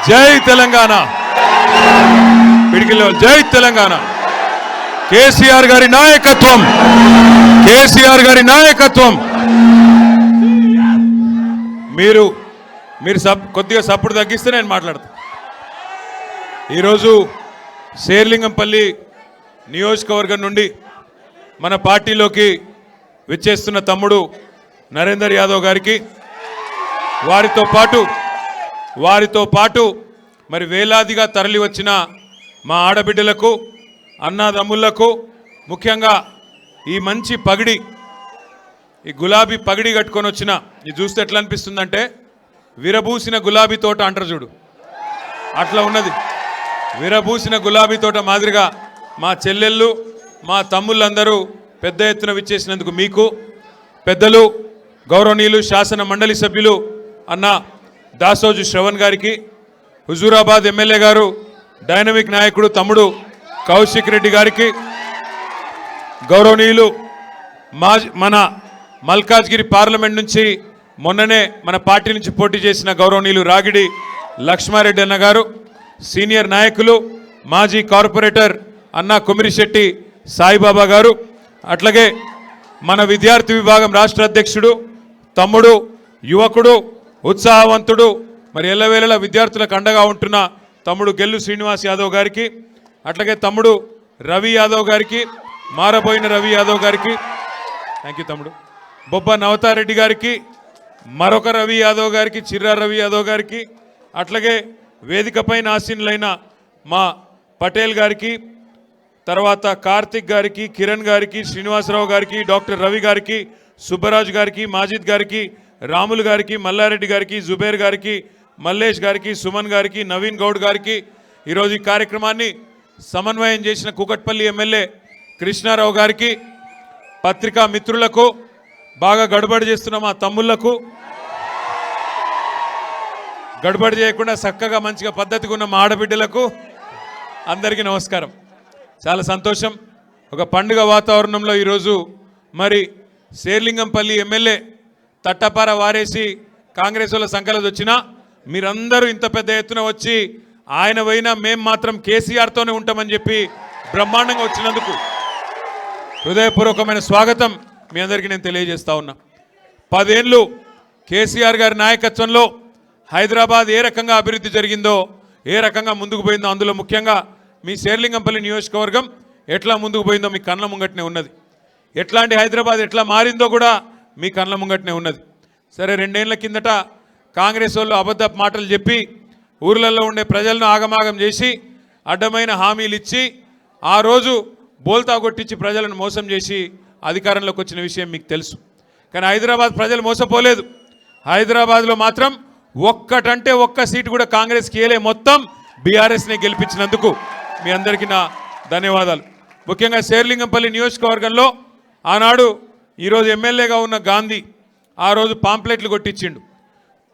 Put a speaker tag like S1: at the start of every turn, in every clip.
S1: జై తెలంగాణ పిడికిలో జై తెలంగాణ కేసీఆర్ గారి నాయకత్వం కేసీఆర్ గారి నాయకత్వం మీరు కొద్దిగా సప్పుడు తగ్గిస్తే నేను మాట్లాడతాను ఈరోజు శేర్లింగంపల్లి నియోజకవర్గం నుండి మన పార్టీలోకి విచ్చేస్తున్న తమ్ముడు నరేందర్ యాదవ్ గారికి వారితో పాటు మరి వేలాదిగా తరలి వచ్చిన మా ఆడబిడ్డలకు అన్నదమ్ములకు ముఖ్యంగా ఈ మంచి పగిడి ఈ గులాబీ పగిడి కట్టుకొని వచ్చిన ఇది చూస్తే ఎట్లా అనిపిస్తుందంటే విరబూసిన గులాబీ తోట అంటారు చూడు అట్లా ఉన్నది విరబూసిన గులాబీ తోట మాదిరిగా మా చెల్లెళ్ళు మా తమ్ముళ్ళందరూ పెద్ద ఎత్తున విచ్చేసినందుకు మీకు పెద్దలు గౌరవనీయులు శాసన మండలి సభ్యులు అన్న దాసోజు శ్రవణ్ గారికి హుజూరాబాద్ ఎమ్మెల్యే గారు డైనమిక్ నాయకుడు తమ్ముడు కౌశిక్ రెడ్డి గారికి గౌరవనీయులు మన మల్కాజ్గిరి పార్లమెంట్ నుంచి మొన్ననే మన పార్టీ నుంచి పోటీ చేసిన గౌరవనీయులు రాగిడి లక్ష్మారెడ్డి అన్న గారు సీనియర్ నాయకులు మాజీ కార్పొరేటర్ అన్న కొమిరిశెట్టి సాయిబాబా గారు అట్లాగే మన విద్యార్థి విభాగం రాష్ట్ర అధ్యక్షుడు తమ్ముడు యువకుడు ఉత్సాహవంతుడు మరి ఎల్లవేళలా విద్యార్థులకు అండగా ఉంటున్న తమ్ముడు గెల్లు శ్రీనివాస్ యాదవ్ గారికి అట్లాగే తమ్ముడు రవి యాదవ్ గారికి మారబోయిన రవి యాదవ్ గారికి థ్యాంక్ యూ తమ్ముడు బొబ్బ నవతారెడ్డి గారికి మరొక రవి యాదవ్ గారికి చిర్రా రవి యాదవ్ గారికి అట్లాగే వేదికపైన ఆసీనులైన మా పటేల్ గారికి తర్వాత కార్తిక్ గారికి కిరణ్ గారికి శ్రీనివాసరావు గారికి డాక్టర్ రవి గారికి సుబ్బరాజు గారికి మాజిద్ గారికి రాములు గారికి మల్లారెడ్డి గారికి జుబేర్ గారికి మల్లేష్ గారికి సుమన్ గారికి నవీన్ గౌడ్ గారికి ఈరోజు ఈ కార్యక్రమాన్ని సమన్వయం చేసిన కూకట్పల్లి ఎమ్మెల్యే కృష్ణారావు గారికి పత్రికా మిత్రులకు బాగా గడబడి చేస్తున్న మా తమ్ముళ్లకు గడబడి చేయకుండా చక్కగా మంచిగా పద్ధతిగా ఉన్న మా ఆడబిడ్డలకు అందరికీ నమస్కారం చాలా సంతోషం ఒక పండుగ వాతావరణంలో ఈరోజు మరి శేర్లింగంపల్లి ఎమ్మెల్యే తట్టపార వారేసి కాంగ్రెస్ వాళ్ళ సంకలది వచ్చినా మీరందరూ ఇంత పెద్ద ఎత్తున వచ్చి ఆయన పోయినా మేము మాత్రం కేసీఆర్తోనే ఉంటామని చెప్పి బ్రహ్మాండంగా వచ్చినందుకు హృదయపూర్వకమైన స్వాగతం మీ అందరికీ నేను తెలియజేస్తా ఉన్నా 10 ఏళ్ళు కేసీఆర్ గారి నాయకత్వంలో హైదరాబాద్ ఏ రకంగా అభివృద్ధి జరిగిందో ఏ రకంగా ముందుకు పోయిందో అందులో ముఖ్యంగా మీ శేర్లింగంపల్లి నియోజకవర్గం ఎట్లా ముందుకు పోయిందో మీ కళ్ళ ముంగట్నే ఉన్నది ఎట్లాంటి హైదరాబాద్ ఎట్లా మారిందో కూడా మీ కళ్ళ ముంగట్నే ఉన్నది సరే 2 ఏళ్ల కిందట కాంగ్రెస్ వాళ్ళు అబద్ధపు మాటలు చెప్పి ఊర్లలో ఉండే ప్రజలను ఆగమాగం చేసి అడ్డమైన హామీలు ఇచ్చి ఆ రోజు బోల్తా కొట్టించి ప్రజలను మోసం చేసి అధికారంలోకి వచ్చిన విషయం మీకు తెలుసు కానీ హైదరాబాద్ ప్రజలు మోసపోలేదు హైదరాబాద్లో మాత్రం ఒక్కటంటే ఒక్క సీటు కూడా కాంగ్రెస్కి ఇయ్యలే మొత్తం బీఆర్ఎస్ని గెలిపించినందుకు మీ అందరికీ నా ధన్యవాదాలు ముఖ్యంగా శేర్లింగంపల్లి నియోజకవర్గంలో ఆనాడు ఈరోజు ఎమ్మెల్యేగా ఉన్న గాంధీ ఆ రోజు పాంప్లెట్లు కొట్టించిండు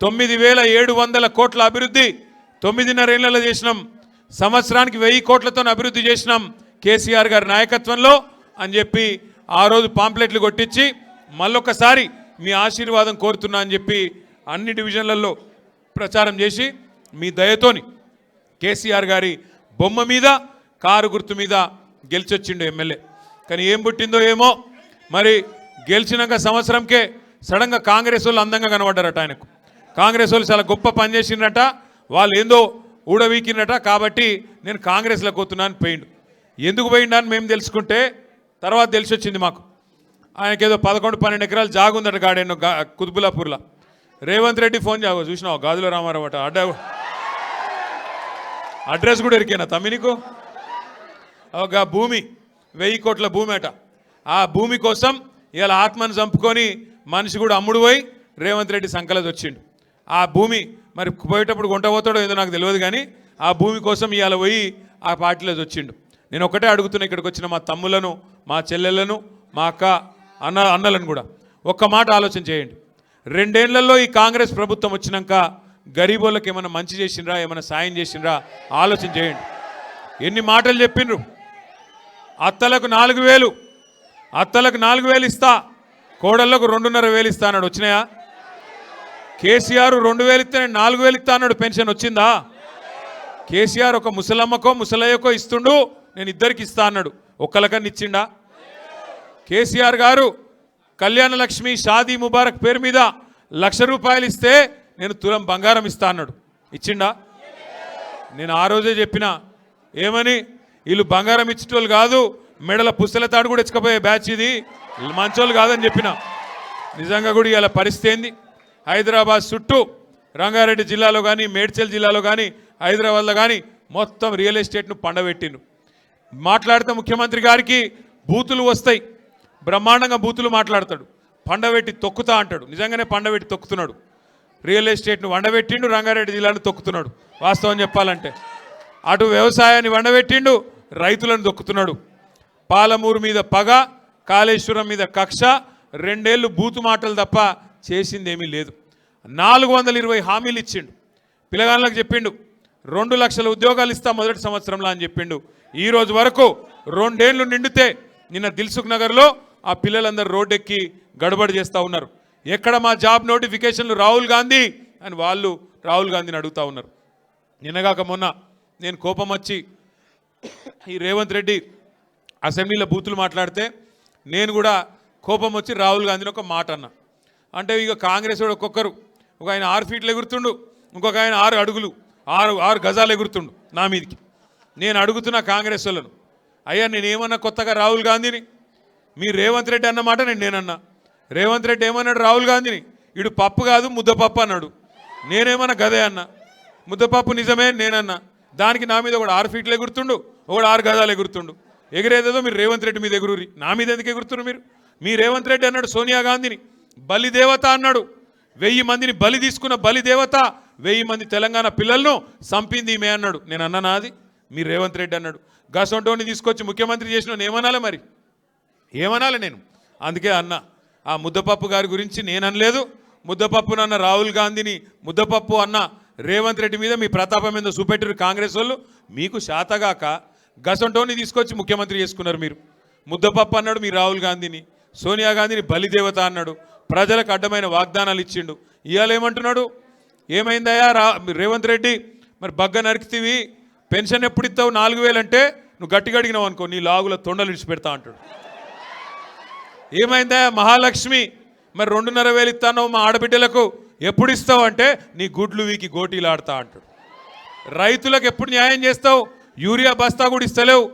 S1: 9,700 కోట్ల అభివృద్ధి 9.5 ఏళ్లలో చేసినాం సంవత్సరానికి 1000 కోట్లతో అభివృద్ధి చేసినాం కేసీఆర్ గారి నాయకత్వంలో అని చెప్పి ఆ రోజు పాంప్లెట్లు కొట్టించి మళ్ళొకసారి మీ ఆశీర్వాదం కోరుతున్నా అని చెప్పి అన్ని డివిజన్లలో ప్రచారం చేసి మీ దయతోని కేసీఆర్ గారి బొమ్మ మీద కారు గుర్తు మీద గెలిచొచ్చిండు ఎమ్మెల్యే కానీ ఏం పుట్టిందో ఏమో మరి గెలిచినాక సంవత్సరంకే సడన్గా కాంగ్రెస్ వాళ్ళు అందంగా కనబడ్డారట ఆయనకు కాంగ్రెస్ వాళ్ళు చాలా గొప్ప పని చేసిండ్రట వాళ్ళు ఏందో ఊడవీకినట కాబట్టి నేను కాంగ్రెస్లో పోతున్నాను పోయిండు ఎందుకు పోయిండా అని మేము తెలుసుకుంటే తర్వాత తెలిసి వచ్చింది మాకు ఆయనకేదో 11-12 ఎకరాలు జాగుందట గాడేనో కుతుబులాపూర్లో రేవంత్ రెడ్డి ఫోన్ చూసినావు గాజుల రామారావు అట అడ్రస్ కూడా ఎరికేనా తమ్మి నీకు ఒక భూమి 1000 కోట్ల భూమి అట ఆ భూమి కోసం ఇలా ఆత్మను చంపుకొని మనిషి కూడా అమ్ముడు పోయి రేవంత్ రెడ్డి సంకలది వచ్చిండు ఆ భూమి మరి పోయేటప్పుడు కొంట పోతాడో ఏదో నాకు తెలియదు కానీ ఆ భూమి కోసం ఇవాళ పోయి ఆ పార్టీలో వచ్చిండు నేను ఒకటే అడుగుతున్నా ఇక్కడికి వచ్చిన మా తమ్ములను మా చెల్లెళ్ళను మా అక్క అన్నలను కూడా ఒక్క మాట ఆలోచన చేయండి 2 ఏళ్లలో ఈ కాంగ్రెస్ ప్రభుత్వం వచ్చినాక గరీబోళ్ళకి ఏమైనా మంచి చేసిండ్రా ఏమైనా సాయం చేసిండ్రా ఆలోచన చేయండి ఎన్ని మాటలు చెప్పిండ్రు అత్తలకు 4,000 ఇస్తా కోడళ్లకు 2,500 ఇస్తా అన్నాడు వచ్చినాయా కేసీఆర్ 2,000 ఇస్తే 4,000 ఇస్తా అన్నాడు పెన్షన్ వచ్చిందా కేసీఆర్ ఒక ముసలమ్మకో ముసలయ్యకో ఇస్తుండు, నేను ఇద్దరికి ఇస్తా అన్నాడు. ఒక్కలకన్నా ఇచ్చిండా? కేసీఆర్ గారు కళ్యాణ లక్ష్మి షాదీ ముబారక్ పేరు మీద 1,00,000 రూపాయలు ఇస్తే నేను తులం బంగారం ఇస్తా అన్నాడు. ఇచ్చిండా? నేను ఆ రోజే చెప్పిన, ఏమని, వీళ్ళు బంగారం ఇచ్చేటోళ్ళు కాదు, మెడల పుస్తల తాడు కూడా ఇచ్చకపోయే బ్యాచ్ ఇది, మంచోళ్ళు కాదని చెప్పిన. నిజంగా కూడా ఇలా పరిస్థితి ఏంది? హైదరాబాద్ చుట్టూ రంగారెడ్డి జిల్లాలో కానీ, మేడ్చల్ జిల్లాలో కానీ, హైదరాబాద్లో కానీ మొత్తం రియల్ ఎస్టేట్ను పండబెట్టిండు. మాట్లాడితే ముఖ్యమంత్రి గారికి బూతులు వస్తాయి, బ్రహ్మాండంగా బూతులు మాట్లాడతాడు. పండబెట్టి తొక్కుతా అంటాడు. నిజంగానే పండబెట్టి తొక్కుతున్నాడు. రియల్ ఎస్టేట్ను వండబెట్టిండు, రంగారెడ్డి జిల్లాను తొక్కుతున్నాడు. వాస్తవం చెప్పాలంటే అటు వ్యవసాయాన్ని వండబెట్టిండు, రైతులను దొక్కుతున్నాడు. పాలమూరు మీద పగ, కాళేశ్వరం మీద కక్ష, 2 ఏళ్ళు బూతు మాటలు తప్ప చేసిందేమీ లేదు. 420 హామీలు ఇచ్చిండు. పిల్లగాళ్ళకి చెప్పిండు 2 లక్షల ఉద్యోగాలు ఇస్తా మొదటి సంవత్సరంలో అని చెప్పిండు. ఈ రోజు వరకు 2 ఏళ్ళు నిండితే నిన్న దిల్సుఖ్ నగర్లో ఆ పిల్లలందరూ రోడ్డెక్కి గడబడి చేస్తూ ఉన్నారు. ఎక్కడ మా జాబ్ నోటిఫికేషన్లు రాహుల్ గాంధీ అని వాళ్ళు రాహుల్ గాంధీని అడుగుతూ ఉన్నారు. నిన్నగాక మొన్న నేను కోపం వచ్చి ఈ రేవంత్ రెడ్డి అసెంబ్లీలో బూతులు మాట్లాడితే నేను కూడా కోపం వచ్చి రాహుల్ గాంధీని ఒక మాట అన్నా. అంటే ఇక కాంగ్రెస్ వాడు ఒక్కొక్కరు, ఒక ఆయన 6 ఫీట్లు ఎగురుతుండు, ఇంకొక ఆయన 6 అడుగులు 6 గజాలు ఎగురుతుండు నా మీదికి. నేను అడుగుతున్నా కాంగ్రెస్ వాళ్ళను, అయ్యా నేనేమన్నా కొత్తగా రాహుల్ గాంధీని? మీ రేవంత్ రెడ్డి అన్నమాట నేనన్నా. రేవంత్ రెడ్డి ఏమన్నాడు రాహుల్ గాంధీని? ఇడు పప్పు కాదు ముద్దపప్పు అన్నాడు. నేనేమన్నా గదే అన్నా. ముద్దపప్పు నిజమే నేనన్నా. దానికి నా మీద ఒకడు 6 ఫీట్లు ఎగురుతుండు, ఒకడు 6 గజాలు ఎగురుతుండు. ఎగిరేదేదో మీరు రేవంత్ రెడ్డి మీద ఎగురురి, నా మీద ఎందుకు ఎగురుతున్నారు మీరు? మీ రేవంత్ రెడ్డి అన్నాడు సోనియా గాంధీని బలిదేవత అన్నాడు. 1000 మందిని బలి తీసుకున్న బలిదేవత, 1000 మంది తెలంగాణ పిల్లలను చంపింది ఈమె అన్నాడు. నేను అన్నానా? అది మీ రేవంత్ రెడ్డి అన్నాడు. గసొంటోని తీసుకొచ్చి ముఖ్యమంత్రి చేసిన ఏమనాలి మరి? ఏమనాలి నేను? అందుకే అన్నా, ఆ ముద్దపప్పు గారి గురించి నేను అనలేదు. ముద్దపప్పు అన్న రాహుల్ గాంధీని ముద్దపప్పు అన్న రేవంత్ రెడ్డి మీద మీ ప్రతాపం మీద చూపెట్టారు కాంగ్రెస్ వాళ్ళు. మీకు శాతగాక గసొంటోని తీసుకొచ్చి ముఖ్యమంత్రి చేసుకున్నారు మీరు. ముద్దపప్పు అన్నాడు మీ రాహుల్ గాంధీని, సోనియా గాంధీని బలిదేవత అన్నాడు, ప్రజలకు అడ్డమైన వాగ్దానాలు ఇచ్చిండు. ఇవాళ ఏమంటున్నాడు? ఏమైందయ్యా రేవంత్ రెడ్డి, మరి బగ్గ నరికితివి, పెన్షన్ ఎప్పుడు ఇస్తావు? 4,000 అంటే నువ్వు గట్టిగా అడిగినావు అనుకో, నీ లాగుల తొండలు ఇడిచిపెడతా అంటాడు. ఏమైందా మహాలక్ష్మి, మరి 2,500 ఇస్తాను మా ఆడబిడ్డలకు, ఎప్పుడు ఇస్తావు అంటే నీ గుడ్లు వీకి గోటీలు ఆడతా అంటాడు. రైతులకు ఎప్పుడు న్యాయం చేస్తావు? యూరియా బస్తా కూడా ఇస్తలేవు.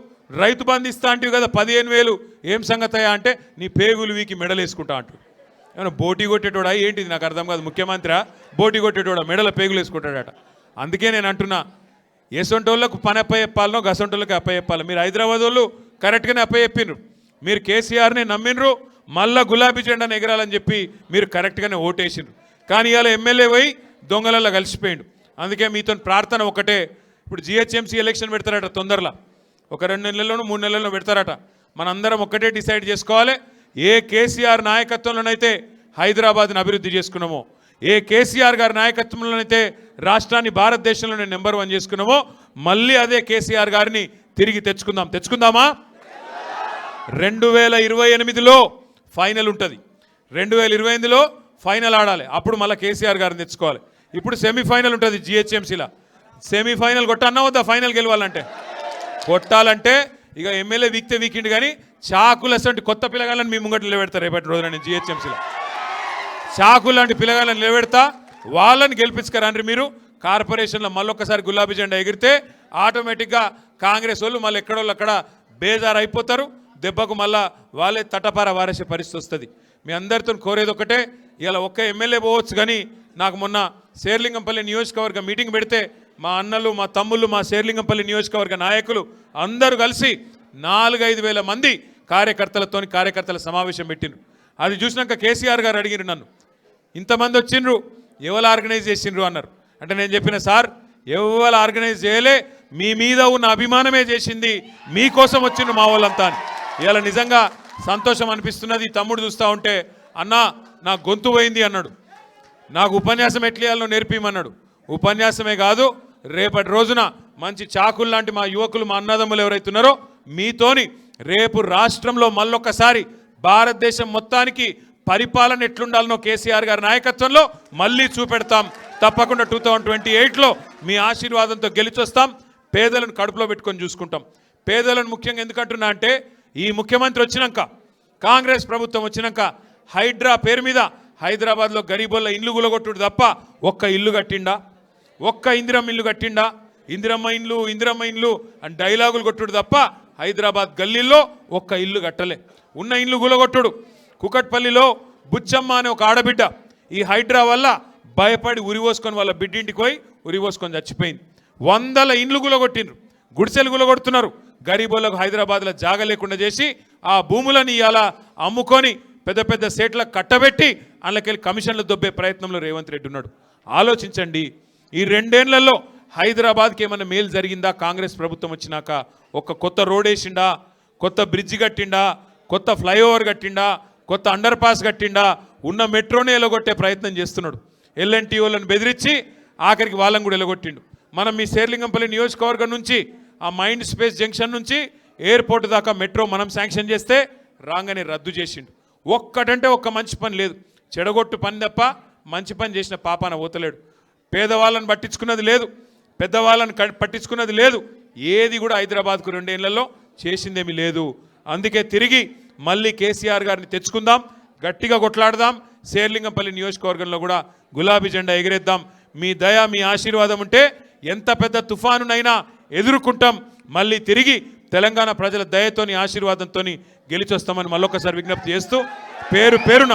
S1: రైతు బంధు ఇస్తా అంటివి కదా 15,000, ఏం సంగతయా అంటే నీ పేగులు వీకి మెడలు వేసుకుంటా అంటాడు. ఏమన్నా బోటీ కొట్టేటోడా ఏంటిది? నాకు అర్థం కాదు. ముఖ్యమంత్రి బోటీ కొట్టేటోడా మెడల పేగులు వేసుకుంటాడట. అందుకే నేను అంటున్నా, ఎసొంటోళ్ళకు పని అప్పచెప్పాలనో గసొంటోళ్ళకి అప్పచెప్పాలి. మీరు హైదరాబాద్ వాళ్ళు కరెక్ట్గానే అప్పచెప్పినరు. మీరు కేసీఆర్ని నమ్మినరు, మళ్ళా గులాబీ జెండాను ఎగరాలని చెప్పి మీరు కరెక్ట్గానే ఓటేసినారు. కానీ ఇవాళ ఎమ్మెల్యే పోయి దొంగలల్లో కలిసిపోయిండు. అందుకే మీతో ప్రార్థన ఒకటే, ఇప్పుడు జిహెచ్ఎంసీ ఎలక్షన్ పెడతారట తొందరలో, ఒక 2 నెలల్లోనూ 3 నెలల్లో పెడతారట. మనందరం ఒక్కటే డిసైడ్ చేసుకోవాలి, ఏ కేసీఆర్ నాయకత్వంలోనైతే హైదరాబాద్ని అభివృద్ధి చేసుకున్నామో, ఏ కేసీఆర్ గారి నాయకత్వంలోనైతే రాష్ట్రాన్ని భారతదేశంలోనే నెంబర్ 1 చేసుకున్నామో, మళ్ళీ అదే కేసీఆర్ గారిని తిరిగి తెచ్చుకుందామా? 2028లో ఫైనల్ ఉంటుంది, 2028లో ఫైనల్ ఆడాలి. అప్పుడు మళ్ళీ కేసీఆర్ గారిని తెచ్చుకోవాలి. ఇప్పుడు సెమీఫైనల్ ఉంటుంది జిహెచ్ఎంసీలో. సెమీఫైనల్ కొట్టన్నా వద్దా? ఫైనల్ గెలవాలంటే కొట్టాలంటే ఇక ఎమ్మెల్యే వీక్తే వీకిండ్, కానీ చాకులు అసంటి కొత్త పిల్లగాళ్ళని మీ ముంగట నిలబెడతారు రేపటి రోజున. నేను జిహెచ్ఎంసీలో చాకులు లాంటి పిల్లగాళ్ళని నిలబెడతా, వాళ్ళని గెలిపించుకరండి మీరు. కార్పొరేషన్లో మళ్ళొక్కసారి గులాబీ జెండా ఎగిరితే ఆటోమేటిక్గా కాంగ్రెస్ వాళ్ళు మళ్ళీ ఎక్కడోళ్ళు అక్కడ బేజారు అయిపోతారు. దెబ్బకు మళ్ళా వాళ్ళే తటపార వారేసే పరిస్థితి వస్తుంది. మీ అందరితో కోరేది ఒకటే, ఇలా ఒక్క ఎమ్మెల్యే పోవచ్చు, కానీ నాకు మొన్న శేర్లింగంపల్లి నియోజకవర్గ మీటింగ్ పెడితే మా అన్నలు, మా తమ్ముళ్ళు, మా శేర్లింగంపల్లి నియోజకవర్గ నాయకులు అందరూ కలిసి 4-5 వేల మంది కార్యకర్తల సమావేశం పెట్టిండ్రు. అది చూసినాక కేసీఆర్ గారు అడిగిరు నన్ను, ఇంతమంది వచ్చిండ్రు ఎవరు ఆర్గనైజ్ చేసిండ్రు అన్నారు. అంటే నేను చెప్పిన, సార్ ఎవరు ఆర్గనైజ్ చేయలే, మీ మీద ఉన్న అభిమానమే చేసింది, మీకోసం వచ్చిండ్రు మా వాళ్ళంతా అని. ఇవాళ నిజంగా సంతోషం అనిపిస్తున్నది. తమ్ముడు చూస్తూ ఉంటే, అన్నా నా గొంతు పోయింది అన్నాడు. నాకు ఉపన్యాసం ఎట్లేయాలో నేర్పిమన్నాడు. ఉపన్యాసమే కాదు, రేపటి రోజున మంచి చాకులు లాంటి మా యువకులు, మా అన్నదమ్ములు ఎవరైతున్నారో మీతోని రేపు రాష్ట్రంలో మళ్ళొక్కసారి భారతదేశం మొత్తానికి పరిపాలన ఎట్లుండాలనో కేసీఆర్ గారి నాయకత్వంలో మళ్ళీ చూపెడతాం. తప్పకుండా 2028లో మీ ఆశీర్వాదంతో గెలిచొస్తాం. పేదలను కడుపులో పెట్టుకొని చూసుకుంటాం. పేదలను ముఖ్యంగా ఎందుకంటున్నా అంటే ఈ ముఖ్యమంత్రి వచ్చినాక, కాంగ్రెస్ ప్రభుత్వం వచ్చినాక హైడ్రా పేరు మీద హైదరాబాద్లో గరీబోళ్ళ ఇల్లు గులగొట్టుడు తప్ప ఒక్క ఇల్లు కట్టిండా? ఒక్క ఇందిరమ్మ ఇల్లు కట్టిండా? ఇందిరమ్మ ఇండ్లు అని డైలాగులు కొట్టుడు తప్ప హైదరాబాద్ గల్లీల్లో ఒక్క ఇల్లు కట్టలే. ఉన్న ఇల్లు గులగొట్టుడు. కుకట్పల్లిలో బుచ్చమ్మ అనే ఒక ఆడబిడ్డ ఈ హైడ్రా వల్ల భయపడి ఉరిపోసుకొని వాళ్ళ బిడ్డింటికి పోయి ఉరిపోసుకొని చచ్చిపోయింది. 100 ఇండ్లు గులగొట్టిండ్రు, గుడిసెలు గులగొడుతున్నారు. గరీబోళ్ళకు హైదరాబాద్లో జాగ లేకుండా చేసి ఆ భూములను ఇవాళ అమ్ముకొని పెద్ద పెద్ద సేట్లకు కట్టబెట్టి అందులోకెళ్ళి కమిషన్లు దొబ్బే ప్రయత్నంలో రేవంత్ రెడ్డి ఉన్నాడు. ఆలోచించండి, ఈ 2 ఏళ్లలో హైదరాబాద్కి ఏమైనా మేలు జరిగిందా? కాంగ్రెస్ ప్రభుత్వం వచ్చినాక ఒక కొత్త రోడ్ వేసిండా? కొత్త బ్రిడ్జ్ కట్టిండా? కొత్త ఫ్లైఓవర్ కట్టిండా? కొత్త అండర్ పాస్ కట్టిండా? ఉన్న మెట్రోనే ఎలగొట్టే ప్రయత్నం చేస్తున్నాడు. ఎల్ఎన్టీ వాళ్ళని బెదిరించి ఆఖరికి వాళ్ళని కూడా ఎలగొట్టిండు. మనం మీ శేర్లింగంపల్లి నియోజకవర్గం నుంచి ఆ మైండ్ స్పేస్ జంక్షన్ నుంచి ఎయిర్పోర్ట్ దాకా మెట్రో మనం శాంక్షన్ చేస్తే రాగానే రద్దు చేసిండు. ఒక్కటంటే ఒక్క మంచి పని లేదు. చెడగొట్టు పని తప్ప మంచి పని చేసిన పాపాన పోతలేడు. పేదవాళ్ళని పట్టించుకున్నది లేదు, పెద్దవాళ్ళని పట్టించుకున్నది లేదు. ఏది కూడా హైదరాబాద్కు 2 ఏళ్లలో చేసిందేమీ లేదు. అందుకే తిరిగి మళ్ళీ కేసీఆర్ గారిని తెచ్చుకుందాం, గట్టిగా కొట్లాడదాం. శేర్లింగంపల్లి నియోజకవర్గంలో కూడా గులాబీ జెండా ఎగిరేద్దాం. మీ దయ, మీ ఆశీర్వాదం ఉంటే ఎంత పెద్ద తుఫానునైనా ఎదుర్కొంటాం. మళ్ళీ తిరిగి తెలంగాణ ప్రజల దయతోని ఆశీర్వాదంతో గెలిచొస్తామని మళ్ళొకసారి విజ్ఞప్తి చేస్తూ పేరున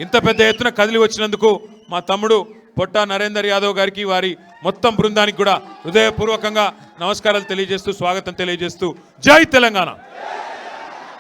S1: ఇంత పెద్ద ఎత్తున కదిలి వచ్చినందుకు మా తమ్ముడు పొట్టా నరేందర్ యాదవ్ గారికి, వారి మొత్తం బృందానికి కూడా హృదయపూర్వకంగా నమస్కారాలు తెలియజేస్తూ, స్వాగతం తెలియజేస్తూ, జై తెలంగాణ.